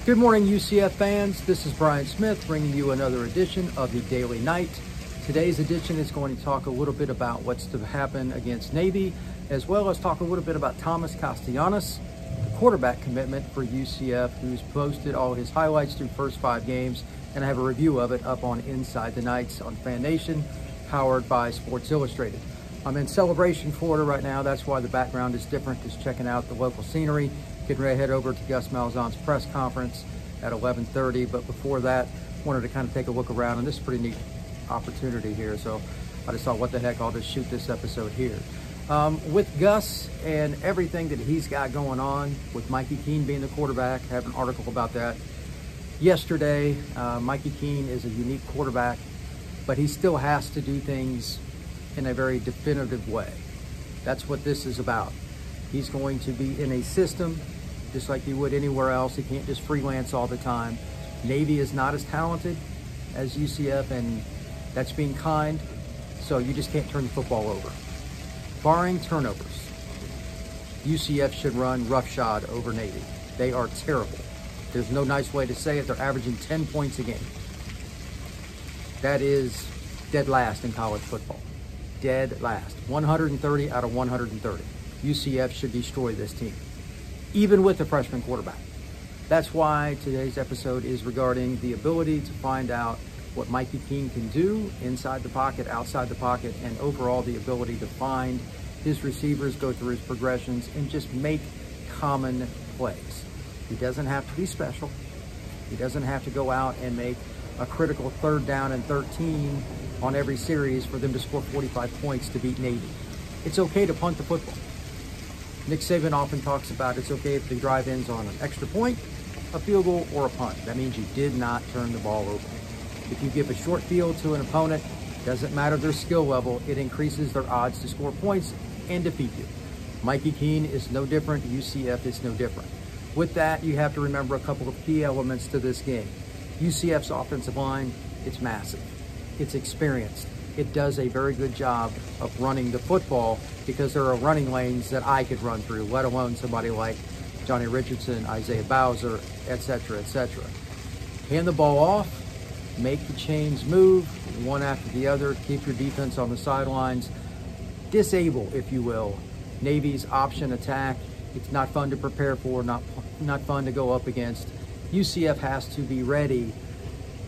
Good morning, UCF fans. This is Brian Smith bringing you another edition of the Daily Night. Today's edition is going to talk a little bit about what's to happen against Navy, as well as talk a little bit about Thomas Castellanos, the quarterback commitment for UCF, who's posted all his highlights through first 5 games, and I have a review of it up on Inside the Knights on Fan Nation, powered by Sports Illustrated. I'm in Celebration, Florida right now. That's why the background is different, just checking out the local scenery. Getting ready to head over to Gus Malzahn's press conference at 11:30. But before that, wanted to kind of take a look around, and this is a pretty neat opportunity here. So I just thought, what the heck, I'll just shoot this episode here. With Gus and everything that he's got going on, with Mikey Keene being the quarterback, I have an article about that yesterday. Mikey Keene is a unique quarterback, but he still has to do things in a very definitive way. That's what this is about. He's going to be in a system just like he would anywhere else. He can't just freelance all the time. Navy is not as talented as UCF, and that's being kind, so you just can't turn the football over. Barring turnovers, UCF should run roughshod over Navy. They are terrible. There's no nice way to say it. They're averaging 10 points a game. That is dead last in college football. Dead last. 130 out of 130. UCF should destroy this team, even with the freshman quarterback. That's why today's episode is regarding the ability to find out what Mikey Keene can do inside the pocket, outside the pocket, and overall the ability to find his receivers, go through his progressions, and just make common plays. He doesn't have to be special. He doesn't have to go out and make a critical 3rd down and 13 on every series for them to score 45 points to beat Navy. It's okay to punt the football. Nick Saban often talks about it's okay if the drive ends on an extra point, a field goal, or a punt. That means you did not turn the ball over. If you give a short field to an opponent, doesn't matter their skill level, it increases their odds to score points and defeat you. Mikey Keene is no different. UCF is no different. With that, you have to remember a couple of key elements to this game. UCF's offensive line, it's massive. It's experienced. It does a very good job of running the football because there are running lanes that I could run through, let alone somebody like Johnny Richardson, Isaiah Bowser, etc., etc. Hand the ball off, make the chains move one after the other, keep your defense on the sidelines, disable, if you will, Navy's option attack. It's not fun to prepare for, not fun to go up against. UCF has to be ready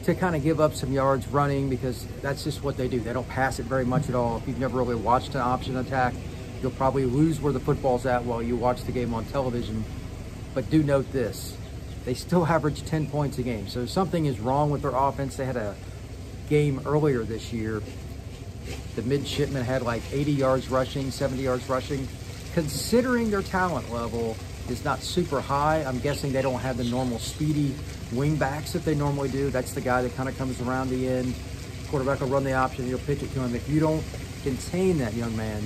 to kind of give up some yards running because that's just what they do. They don't pass it very much at all. If you've never really watched an option attack, you'll probably lose where the football's at while you watch the game on television. But do note this, they still average 10 points a game. So something is wrong with their offense. They had a game earlier this year. The midshipmen had like 80 yards rushing, 70 yards rushing. Considering their talent level is not super high, I'm guessing they don't have the normal speedy wing backs that they normally do. That's the guy that kind of comes around the end. Quarterback will run the option, you'll pitch it to him. If you don't contain that young man,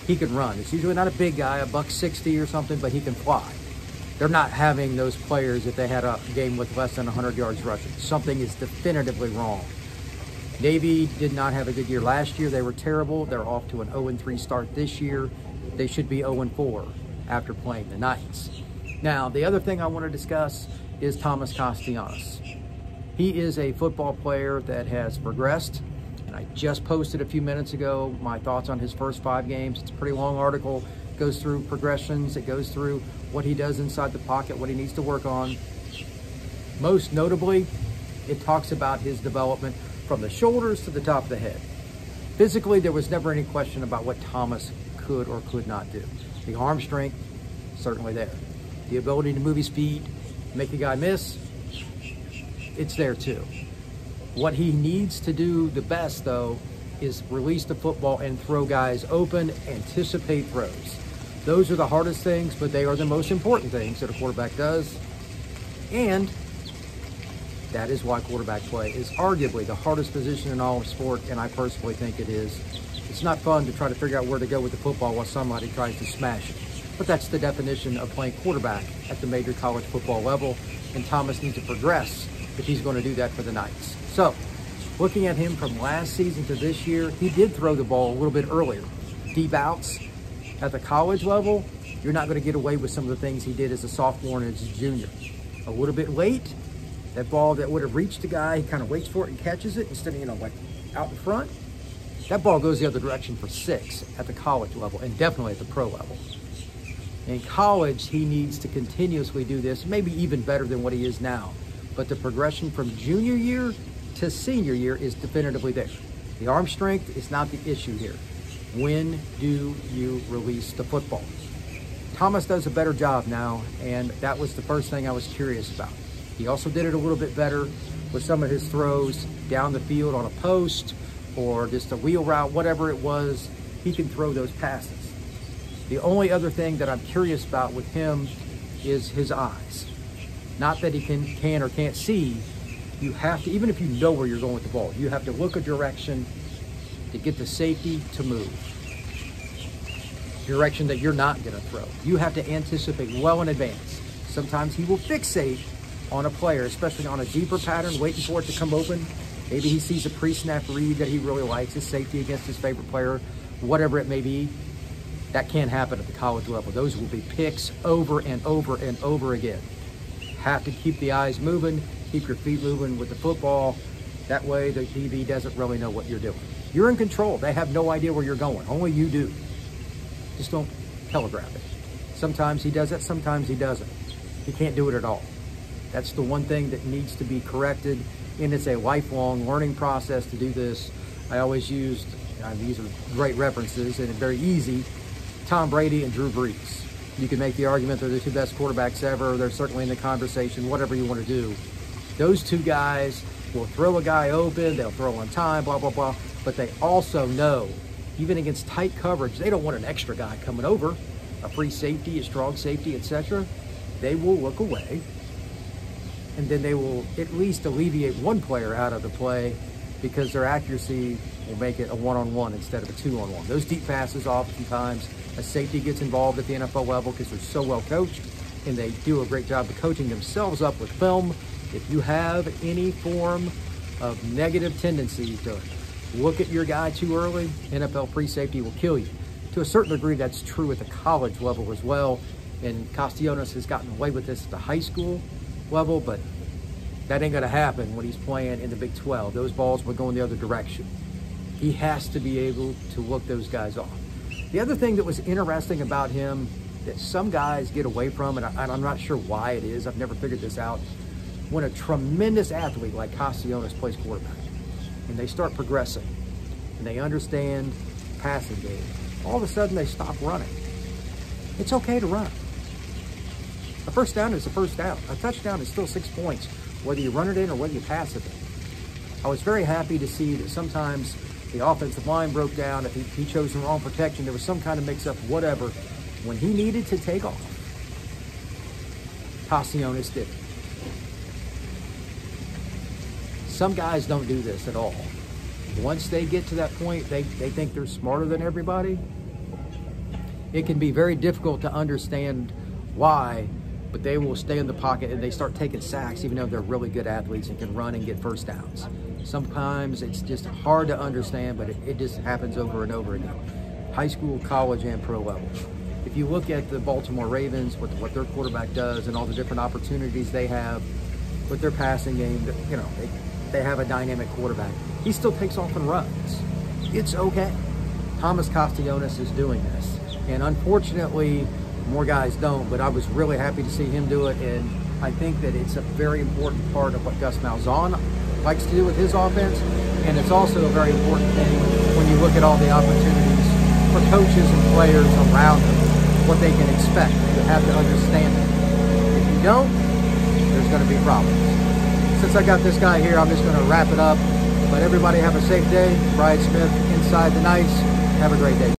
he can run. It's usually not a big guy, $160 or something, but he can fly. They're not having those players if they had a game with less than 100 yards rushing. Something is definitively wrong. Navy did not have a good year last year. They were terrible. They're off to an 0-3 start this year. They should be 0-4 after playing the Knights. Now, the other thing I want to discuss is Thomas Castellanos. He is a football player that has progressed, and I just posted a few minutes ago my thoughts on his first 5 games. It's a pretty long article. It goes through progressions. It goes through what he does inside the pocket, what he needs to work on. Most notably, it talks about his development from the shoulders to the top of the head. Physically, there was never any question about what Thomas could or could not do. The arm strength, certainly there. The ability to move his feet, make a guy miss, it's there too. What he needs to do the best, though, is release the football and throw guys open, anticipate throws. Those are the hardest things, but they are the most important things that a quarterback does. And that is why quarterback play is arguably the hardest position in all of sport, and I personally think it is. It's not fun to try to figure out where to go with the football while somebody tries to smash it. But that's the definition of playing quarterback at the major college football level, and Thomas needs to progress if he's going to do that for the Knights. So, looking at him from last season to this year, he did throw the ball a little bit earlier. Deep outs at the college level, you're not going to get away with some of the things he did as a sophomore and as a junior. a little bit late. That ball that would have reached the guy, he kind of waits for it and catches it instead of, like out in front. That ball goes the other direction for 6 at the college level and definitely at the pro level. In college, he needs to continuously do this, maybe even better than what he is now. But the progression from junior year to senior year is definitively there. The arm strength is not the issue here. When do you release the football? Thomas does a better job now, and that was the first thing I was curious about. He also did it a little bit better with some of his throws down the field on a post or just a wheel route, whatever it was, he can throw those passes. The only other thing that I'm curious about with him is his eyes. Not that he can or can't see. You have to, even if you know where you're going with the ball, you have to look a direction to get the safety to move. Direction that you're not going to throw. You have to anticipate well in advance. Sometimes he will fixate on a player, especially on a deeper pattern, waiting for it to come open. Maybe he sees a pre-snap read that he really likes, his safety against his favorite player, whatever it may be. That can't happen at the college level. Those will be picks over and over and over again. Have to keep the eyes moving, keep your feet moving with the football. That way the DB doesn't really know what you're doing. You're in control. They have no idea where you're going. Only you do. Just don't telegraph it. Sometimes he does it, sometimes he doesn't. He can't do it at all. That's the one thing that needs to be corrected, and it's a lifelong learning process to do this. I always used, these are great references and very easy, Tom Brady and Drew Brees. You can make the argument they're the 2 best quarterbacks ever. They're certainly in the conversation, whatever you want to do. Those 2 guys will throw a guy open, they'll throw on time, blah, blah, blah. But they also know, even against tight coverage, they don't want an extra guy coming over, a free safety, a strong safety, etc. They will look away, and then they will at least alleviate one player out of the play because their accuracy will make it a one-on-one instead of a two-on-one. Those deep passes, oftentimes, a safety gets involved at the NFL level because they're so well coached, and they do a great job of coaching themselves up with film. If you have any form of negative tendency to look at your guy too early, NFL free safety will kill you. To a certain degree, that's true at the college level as well, and Castellanos has gotten away with this at the high school level, but that ain't gonna happen when he's playing in the Big 12. Those balls will go in the other direction. He has to be able to look those guys off. The other thing that was interesting about him that some guys get away from, and I'm not sure why it is, I've never figured this out, when a tremendous athlete like Castellanos plays quarterback and they start progressing and they understand passing game, all of a sudden they stop running. It's okay to run. A first down is a first down. A touchdown is still 6 points, whether you run it in or whether you pass it in. I was very happy to see that sometimes the offensive line broke down. If he chose the wrong protection, there was some kind of mix-up, whatever. When he needed to take off, Castellanos did it. Some guys don't do this at all. Once they get to that point, they think they're smarter than everybody. It can be very difficult to understand why, but they will stay in the pocket and they start taking sacks even though they're really good athletes and can run and get first downs. Sometimes it's just hard to understand, but it just happens over and over again. High school, college, and pro level. If you look at the Baltimore Ravens, what their quarterback does and all the different opportunities they have with their passing game, they have a dynamic quarterback. He still takes off and runs. It's okay. Thomas Castellanos is doing this. And unfortunately, more guys don't, but I was really happy to see him do it. And I think that it's a very important part of what Gus Malzahn likes to do with his offense. And it's also a very important thing when you look at all the opportunities for coaches and players around them, what they can expect. You have to understand it. If you don't, there's going to be problems. Since I got this guy here, I'm just going to wrap it up. But everybody have a safe day. Bryant Smith, Inside the Nice. Have a great day.